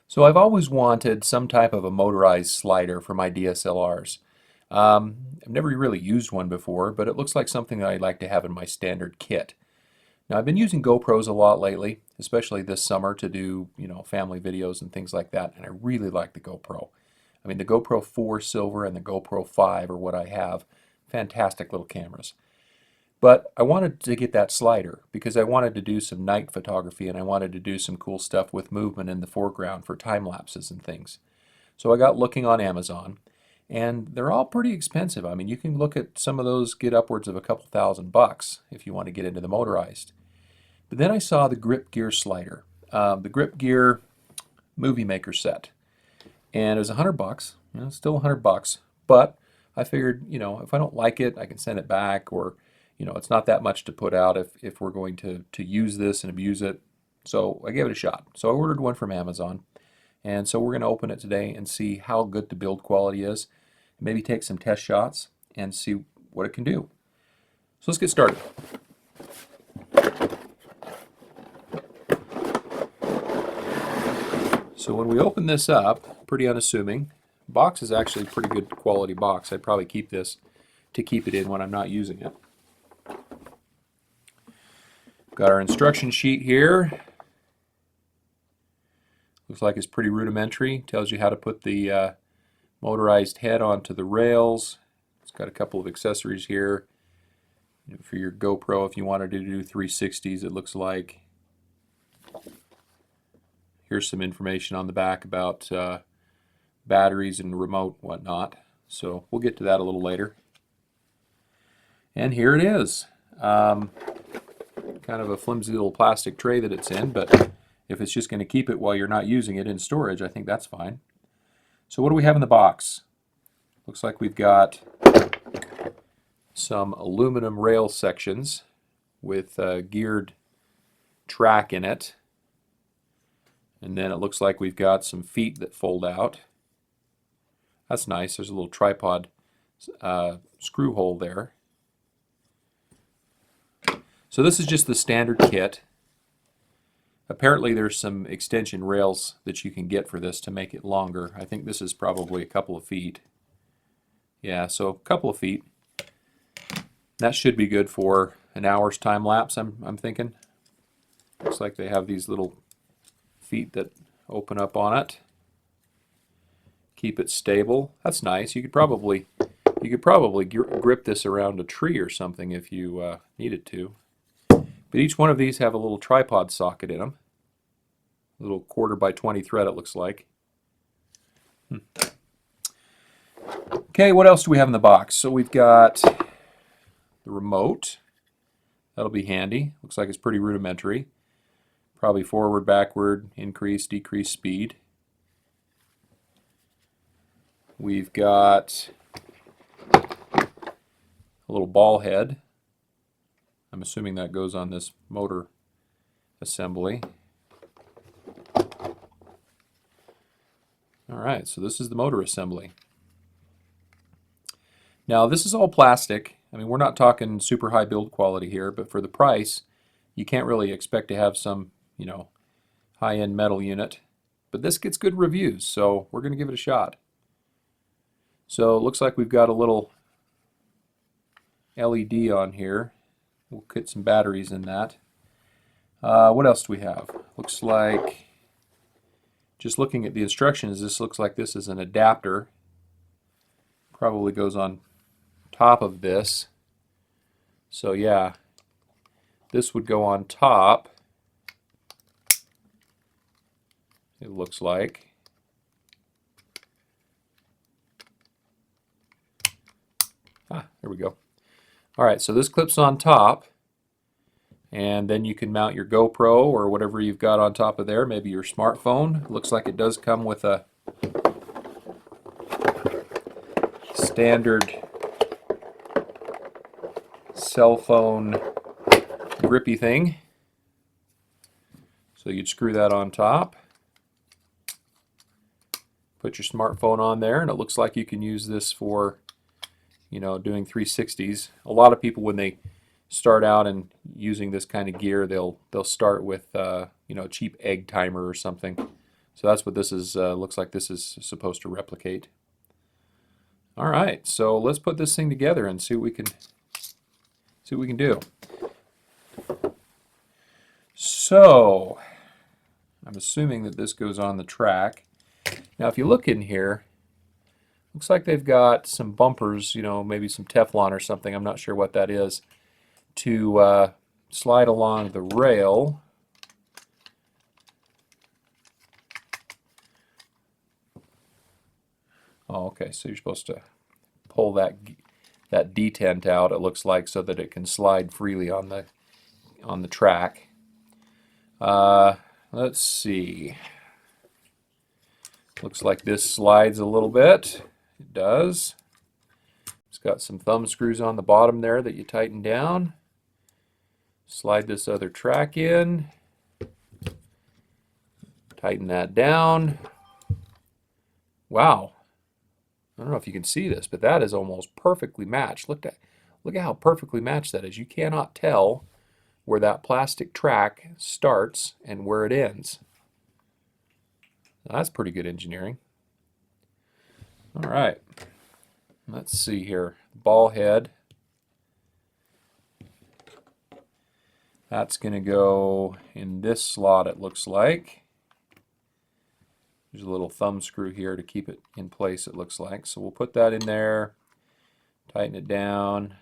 So I've always wanted some type of a motorized slider for my DSLRs. I've never really used one before, but it looks like something that I'd like to have in my standard kit. Now I've been using GoPros a lot lately, especially this summer to do, family videos and things like that, and I really like the GoPro. I mean, the GoPro 4 Silver and the GoPro 5 are what I have. Fantastic little cameras. But I wanted to get that slider because I wanted to do some night photography and I wanted to do some cool stuff with movement in the foreground for time lapses and things. So I got looking on Amazon, and they're all pretty expensive. I mean, you can look at some of those, get upwards of a couple $1,000 if you want to get into the motorized. But then I saw the Grip Gear slider, the Grip Gear Movie Maker set, and it was $100. Still $100, but I figured, if I don't like it, I can send it back, or it's not that much to put out if we're going to use this and abuse it. So I gave it a shot. So I ordered one from Amazon. And so we're going to open it today and see how good the build quality is. Maybe take some test shots and see what it can do. So let's get started. So when we open this up, pretty unassuming. Box is actually a pretty good quality box. I'd probably keep this to keep it in when I'm not using it. Got our instruction sheet here. Looks like it's pretty rudimentary. Tells you how to put the motorized head onto the rails. It's got a couple of accessories here for your GoPro if you wanted to do 360s, it looks like. Here's some information on the back about batteries and remote and whatnot. So we'll get to that a little later. And here it is. Kind of a flimsy little plastic tray that it's in, but if it's just going to keep it while you're not using it in storage, I think that's fine. So what do we have in the box? Looks like we've got some aluminum rail sections with a geared track in it. And then it looks like we've got some feet that fold out. That's nice. There's a little tripod screw hole there. So this is just the standard kit. Apparently there's some extension rails that you can get for this to make it longer. I think this is probably a couple of feet. Yeah, so a couple of feet. That should be good for an hour's time lapse, I'm thinking. Looks like they have these little feet that open up on it. Keep it stable. That's nice. You could probably grip this around a tree or something if you needed to. But each one of these have a little tripod socket in them. A little 1/4 by 20 thread, it looks like. Okay, what else do we have in the box? So we've got the remote. That'll be handy. Looks like it's pretty rudimentary. Probably forward, backward, increase, decrease speed. We've got a little ball head. I'm assuming that goes on this motor assembly. Alright, so this is the motor assembly. Now this is all plastic. I mean, we're not talking super high build quality here, but for the price, you can't really expect to have some, high-end metal unit. But this gets good reviews, so we're going to give it a shot. So it looks like we've got a little LED on here. We'll put some batteries in that. What else do we have? Looks like, just looking at the instructions, this looks like this is an adapter. Probably goes on top of this. So yeah, this would go on top, it looks like. There we go. Alright, so this clips on top, and then you can mount your GoPro or whatever you've got on top of there, maybe your smartphone. Looks like it does come with a standard cell phone grippy thing. So you'd screw that on top, put your smartphone on there, and it looks like you can use this for doing 360s. A lot of people, when they start out and using this kind of gear, they'll start with you know, a cheap egg timer or something. So that's what this is. Looks like this is supposed to replicate. All right, so let's put this thing together and see what we can do. So I'm assuming that this goes on the track. Now, if you look in here, looks like they've got some bumpers, you know, maybe some Teflon or something. I'm not sure what that is, to slide along the rail. Oh, okay, so you're supposed to pull that detent out, it looks like, so that it can slide freely on the track. Let's see. Looks like this slides a little bit. It does. It's got some thumb screws on the bottom there that you tighten down. Slide this other track in. Tighten that down. Wow. I don't know if you can see this, but that is almost perfectly matched. Look at how perfectly matched that is. You cannot tell where that plastic track starts and where it ends. Now, that's pretty good engineering. All right. Let's see here. Ball head. That's going to go in this slot, it looks like. There's a little thumb screw here to keep it in place, it looks like. So we'll put that in there, tighten it down.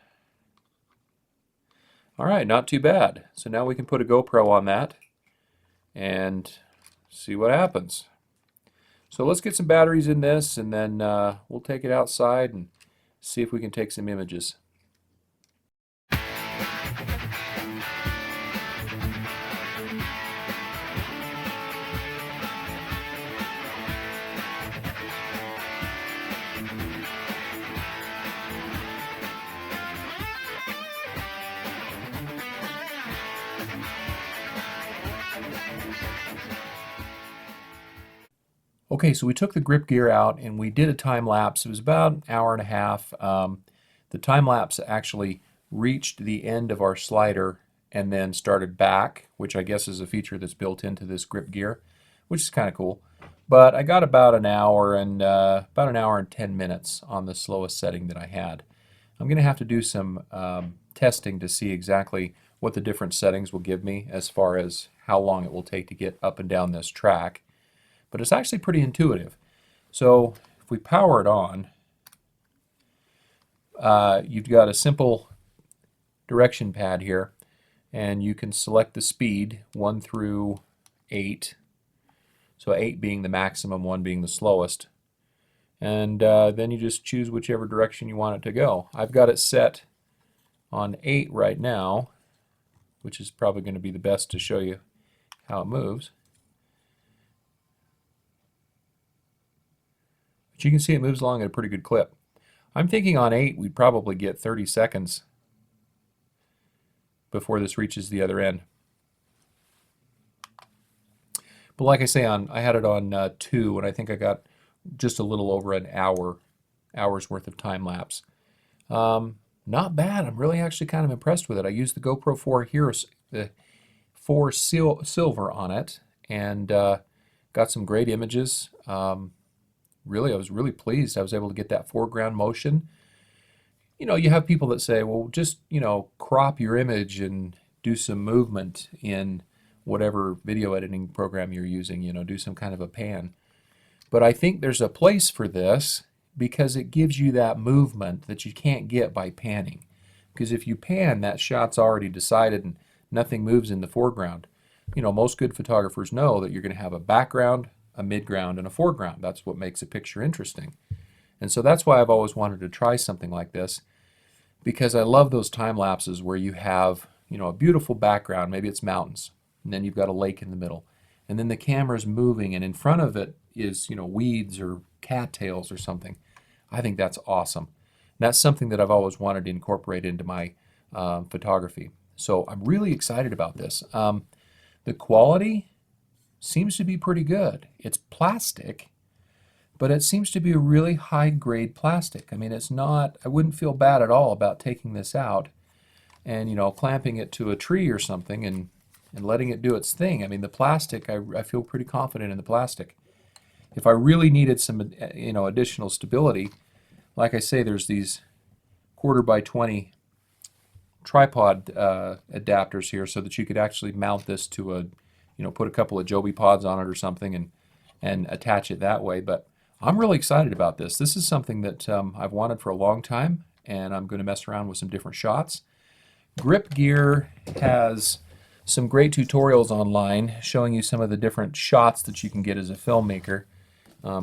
All right, not too bad. So now we can put a GoPro on that and see what happens. So let's get some batteries in this, and then we'll take it outside and see if we can take some images. Okay, so we took the grip gear out and we did a time lapse. It was about an hour and a half. The time lapse actually reached the end of our slider and then started back, which I guess is a feature that's built into this grip gear, which is kind of cool. But I got about an hour and 10 minutes on the slowest setting that I had. I'm going to have to do some testing to see exactly what the different settings will give me as far as how long it will take to get up and down this track. But it's actually pretty intuitive. So if we power it on, you've got a simple direction pad here, and you can select the speed 1 through 8. So 8 being the maximum, 1 being the slowest. And then you just choose whichever direction you want it to go. I've got it set on 8 right now, which is probably going to be the best to show you how it moves. But you can see it moves along at a pretty good clip. I'm thinking on 8 we'd probably get 30 seconds before this reaches the other end. But like I say, I had it on 2, and I think I got just a little over an hour's worth of time lapse. Not bad. I'm really actually kind of impressed with it. I used the GoPro 4 here, the 4 Silver on it, and got some great images. Really, I was really pleased. I was able to get that foreground motion. You know, you have people that say, well, just, you know, crop your image and do some movement in whatever video editing program you're using, you know, do some kind of a pan. But I think there's a place for this because it gives you that movement that you can't get by panning. Because if you pan, that shot's already decided and nothing moves in the foreground. You know, most good photographers know that you're going to have a background, a midground, and a foreground. That's what makes a picture interesting. And so that's why I've always wanted to try something like this, because I love those time lapses where you have, you know, a beautiful background, maybe it's mountains, and then you've got a lake in the middle, and then the camera's moving, and in front of it is, you know, weeds or cattails or something. I think that's awesome. And that's something that I've always wanted to incorporate into my photography. So I'm really excited about this. The quality seems to be pretty good. It's plastic, but it seems to be a really high grade plastic. I mean, it's not, I wouldn't feel bad at all about taking this out and clamping it to a tree or something and letting it do its thing. I mean, the plastic, I feel pretty confident in the plastic. If I really needed some additional stability, like I say, there's these 1/4 by 20 tripod adapters here, so that you could actually mount this to a, put a couple of Joby pods on it or something and attach it that way. But I'm really excited about this. This is something that I've wanted for a long time, and I'm going to mess around with some different shots. Grip Gear has some great tutorials online showing you some of the different shots that you can get as a filmmaker.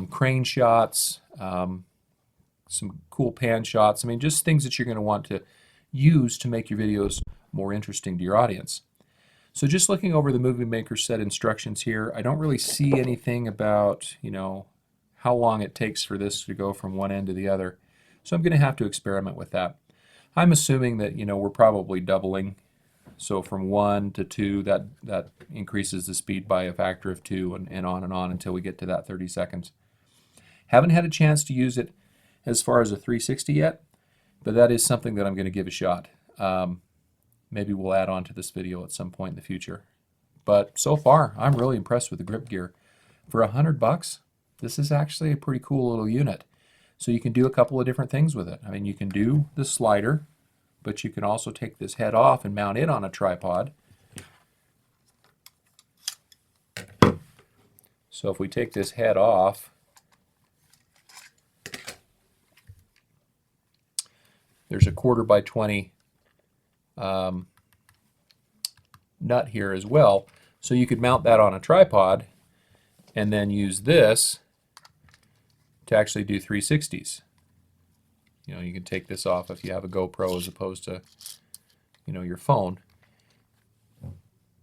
Crane shots, some cool pan shots. I mean, just things that you're going to want to use to make your videos more interesting to your audience. So just looking over the Movie Maker set instructions here, I don't really see anything about, how long it takes for this to go from one end to the other. So I'm going to have to experiment with that. I'm assuming that, we're probably doubling. So from 1 to 2, that increases the speed by a factor of 2, and on until we get to that 30 seconds. Haven't had a chance to use it as far as a 360 yet, but that is something that I'm going to give a shot. Maybe we'll add on to this video at some point in the future. But so far, I'm really impressed with the Grip Gear. For $100, this is actually a pretty cool little unit. So you can do a couple of different things with it. I mean, you can do the slider, but you can also take this head off and mount it on a tripod. So if we take this head off, there's a 1/4 by 20 nut here as well. So you could mount that on a tripod and then use this to actually do 360s. You can take this off if you have a GoPro as opposed to, your phone.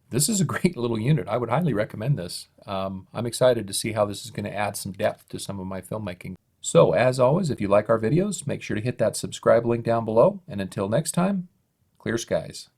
This is a great little unit. I would highly recommend this. I'm excited to see how this is going to add some depth to some of my filmmaking. So, as always, if you like our videos, make sure to hit that subscribe link down below. And until next time, clear skies.